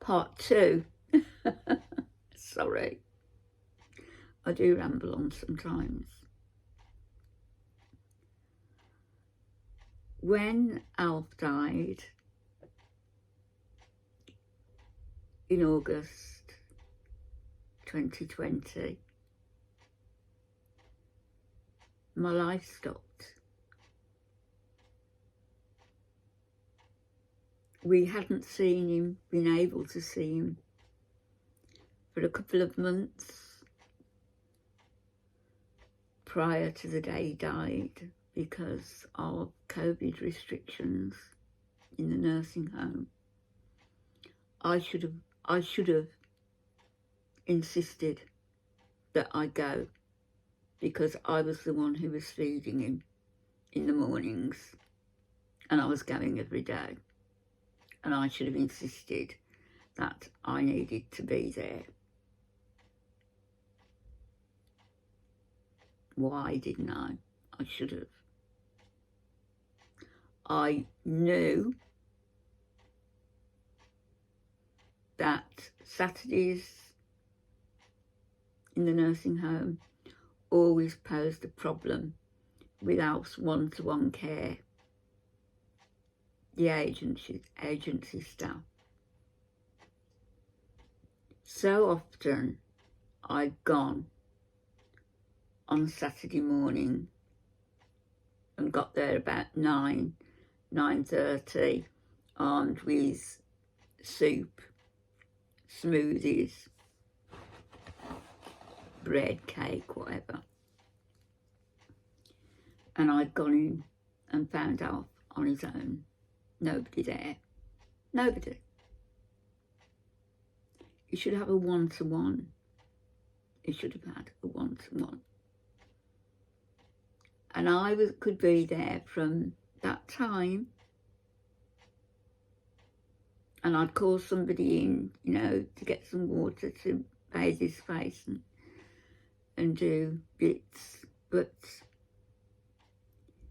Part 2. Sorry, I do ramble on sometimes. When Alf died in August 2020, my life stopped. We hadn't seen him, been able to see him for a couple of months prior to the day he died because of COVID restrictions in the nursing home. I should have insisted that I go because I was the one who was feeding him in the mornings and I was going every day. And I should have insisted that I needed to be there. Why didn't I? I should have. I knew that Saturdays in the nursing home always posed a problem without one-to-one care. The agency staff. So often I'd gone on Saturday morning and got there about 9:30, armed with soup, smoothies, bread, cake, whatever. And I'd gone in and found Alf on his own. Nobody there. Nobody. He should have a one-to-one. He should have had a one-to-one. And I could be there from that time. And I'd call somebody in, to get some water to bathe his face and do bits. But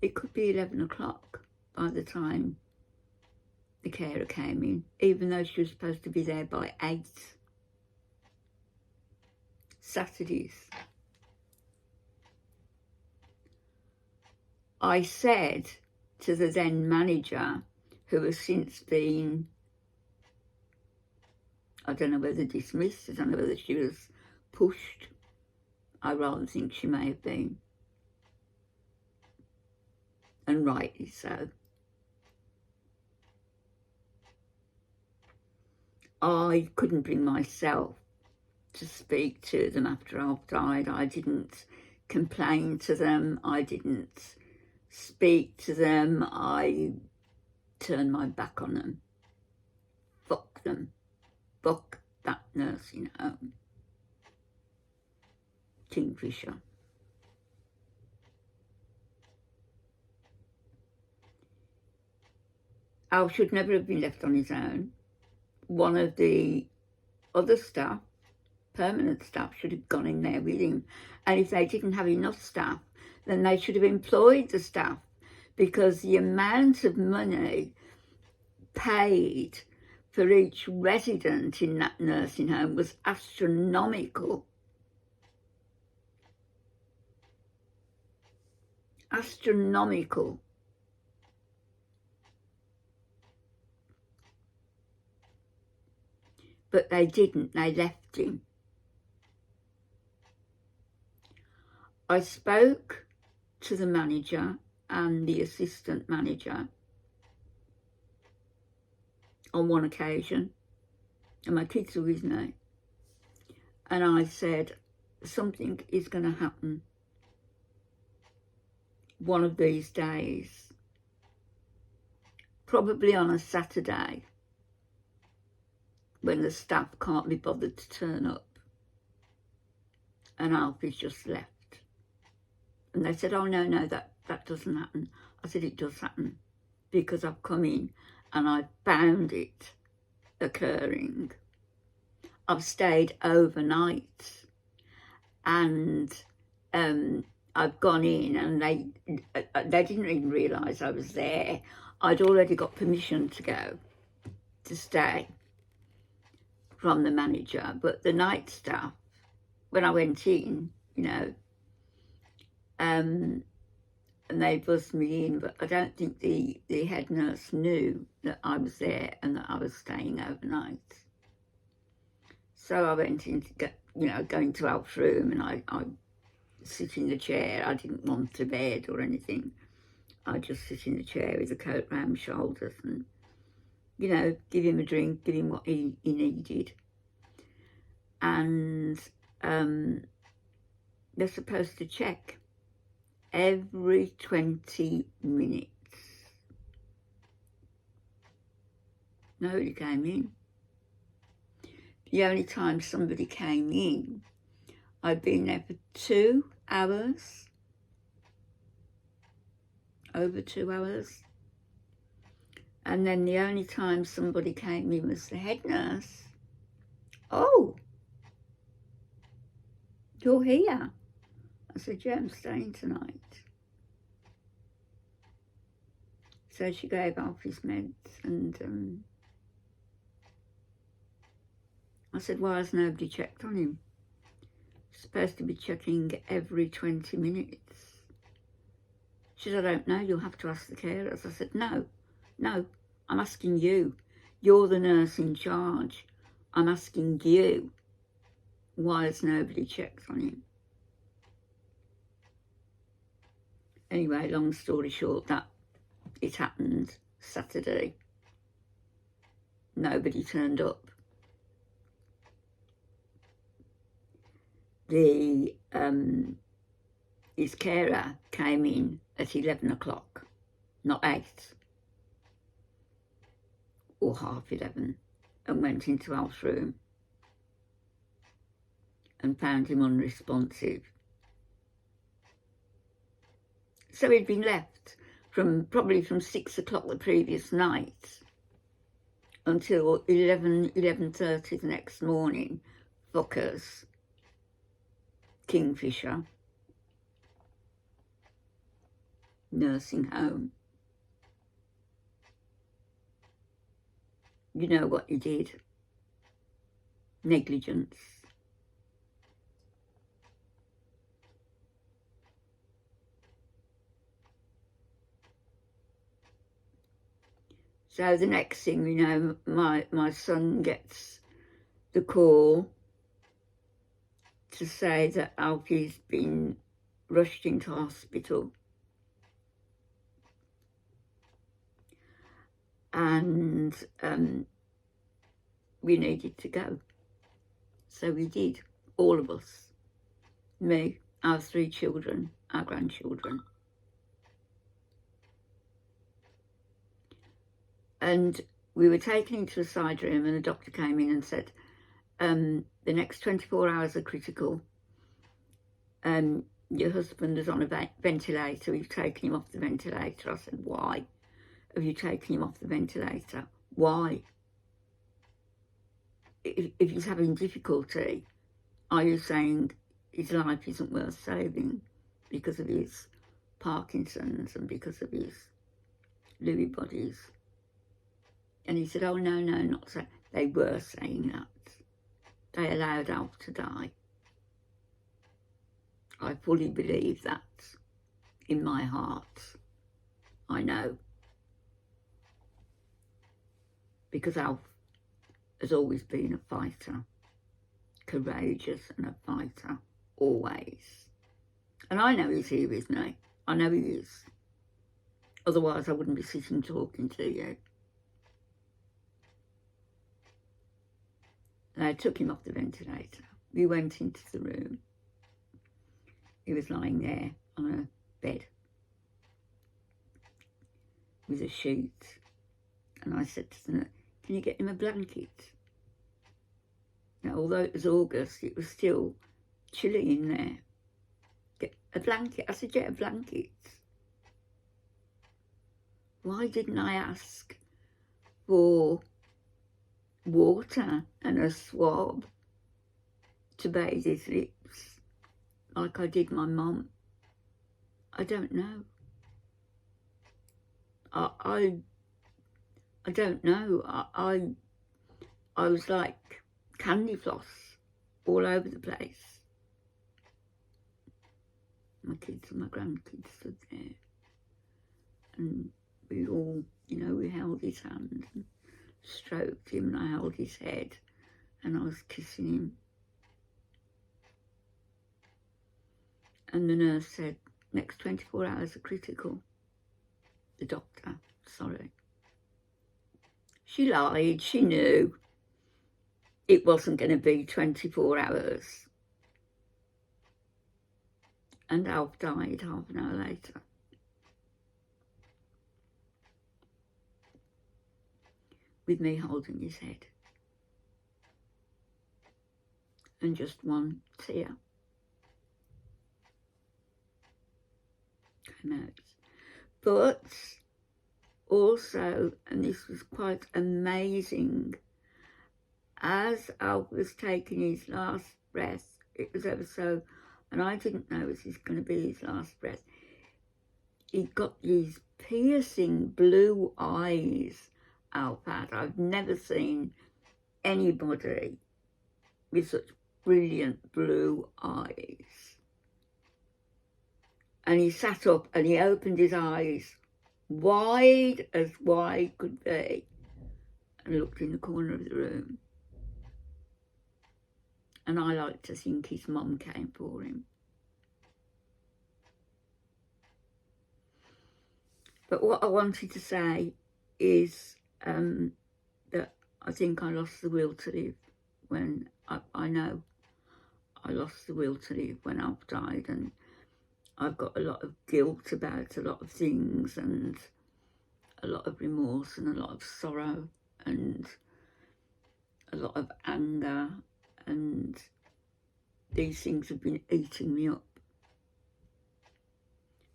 it could be 11 o'clock by the time the carer came in, even though she was supposed to be there by 8. Saturdays. I said to the then manager, who has since been, I don't know whether dismissed, I don't know whether she was pushed. I rather think she may have been. And rightly so. I couldn't bring myself to speak to them after Alf died. I didn't complain to them. I didn't speak to them. I turned my back on them. Fuck them. Fuck that nursing home. Kingfisher. Alf should never have been left on his own. One of the other staff, permanent staff, should have gone in there with him. And if they didn't have enough staff, then they should have employed the staff, because the amount of money paid for each resident in that nursing home was astronomical. Astronomical. But they didn't, they left him. I spoke to the manager and the assistant manager on one occasion, and my kids were with me, and I said, something is going to happen one of these days, probably on a Saturday, when the staff can't be bothered to turn up, and Alf is just left. And they said, oh, no, that doesn't happen. I said, it does happen, because I've come in and I've found it occurring. I've stayed overnight, and I've gone in, and they didn't even realise I was there. I'd already got permission to go, to stay. from the manager, but the night staff, when I went in, and they buzzed me in, but I don't think the head nurse knew that I was there and that I was staying overnight. So I went in to go into Alf's room, and I sit in the chair. I didn't want to bed or anything. I just sit in the chair with the coat round my shoulders and, give him a drink, give him what he needed. And they're supposed to check every 20 minutes. Nobody came in. The only time somebody came in, I'd been there for 2 hours, over 2 hours. And then the only time somebody came in was the head nurse. "Oh, you're here." I said, "Yeah, I'm staying tonight." So she gave Alf his meds, and I said, "Why has nobody checked on him? Supposed to be checking every 20 minutes. She said, "I don't know, you'll have to ask the carers." I said, No, I'm asking you. You're the nurse in charge. I'm asking you, why has nobody checked on him? Anyway, long story short, that it happened Saturday. Nobody turned up. His carer came in at 11 o'clock, not 8 or half 11, and went into Alf's room and found him unresponsive. So he'd been left probably from 6 o'clock the previous night until 11:30 the next morning. Fuckers. Kingfisher nursing home. You know what you did. Negligence. So the next thing, my son gets the call to say that Alfie's been rushed into hospital. And we needed to go. So we did, all of us. Me, our 3 children, our grandchildren. And we were taken into a side room, and the doctor came in and said, the next 24 hours are critical. Your husband is on a ventilator. We've taken him off the ventilator. I said, "Why have you taken him off the ventilator? Why? If he's having difficulty, are you saying his life isn't worth saving because of his Parkinson's and because of his Lewy bodies?" And he said, "Oh, no, not so." They were saying that. They allowed Alf to die. I fully believe that in my heart. I know. Because Alf has always been a fighter. Courageous and a fighter. Always. And I know he's here with me. I know he is. Otherwise I wouldn't be sitting talking to you. They took him off the ventilator. We went into the room. He was lying there on a bed with a sheet. And I said to the nurse, "Can you get him a blanket?" Now, although it was August, it was still chilly in there. "Get a blanket." I said, "Yeah, a blanket." Why didn't I ask for water and a swab to bathe his lips like I did my mum? I don't know. I don't know. I was like candy floss all over the place. My kids and my grandkids stood there, and we all, you know, we held his hand and stroked him, and I held his head and I was kissing him. And the nurse said, next 24 hours are critical. The doctor, sorry. She lied, she knew it wasn't going to be 24 hours. And Alf died half an hour later. With me holding his head. And just one tear came out. But also, and this was quite amazing, as Alf was taking his last breath, it was ever so, and I didn't know it was going to be his last breath, he got these piercing blue eyes, Alf had. I've never seen anybody with such brilliant blue eyes. And he sat up and he opened his eyes wide as wide could be and looked in the corner of the room. And I like to think his mum came for him. But what I wanted to say is that I think I lost the will to live when I know I lost the will to live when Alf died, and I've got a lot of guilt about a lot of things and a lot of remorse and a lot of sorrow and a lot of anger, and these things have been eating me up.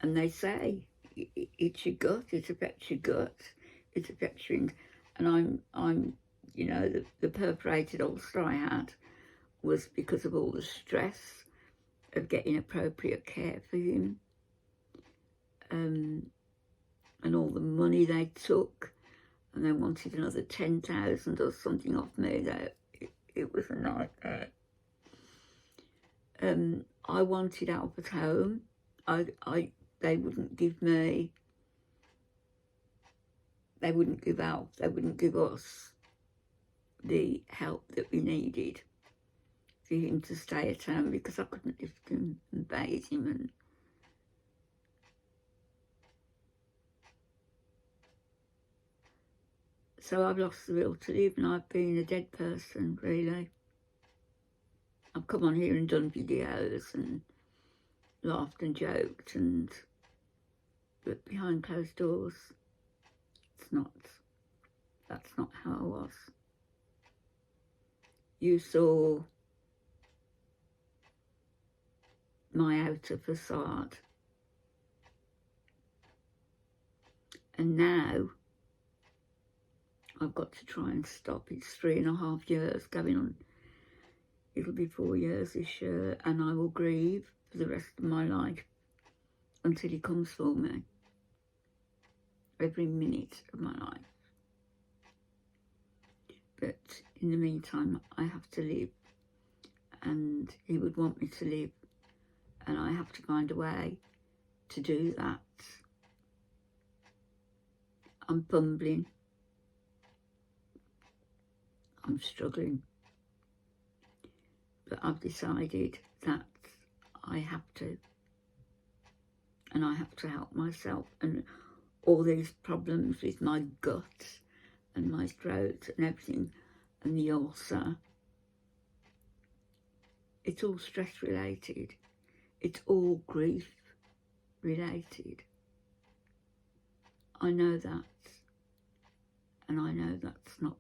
And they say it's your gut, it affects your gut, it affects you. And I'm you know, the perforated ulcer I had was because of all the stress of getting appropriate care for him, and all the money they took, and they wanted another 10,000 or something off me. That it was a nightmare. I wanted Alf at home. They wouldn't give me. They wouldn't give Alf. They wouldn't give us the help that we needed for him to stay at home, because I couldn't lift him and bathe him. And so I've lost the will to live, and I've been a dead person, really. I've come on here and done videos and laughed and joked, but behind closed doors, that's not how I was. You saw my outer facade, and now I've got to try and stop. It's 3.5 years going on. It'll be 4 years this year, and I will grieve for the rest of my life until he comes for me. Every minute of my life. But in the meantime, I have to live, and he would want me to live, and I have to find a way to do that. I'm fumbling. I'm struggling. But I've decided that I have to. And I have to help myself. And all these problems with my gut and my throat and everything, and the ulcer, it's all stress related. It's all grief related. I know that. And I know that's not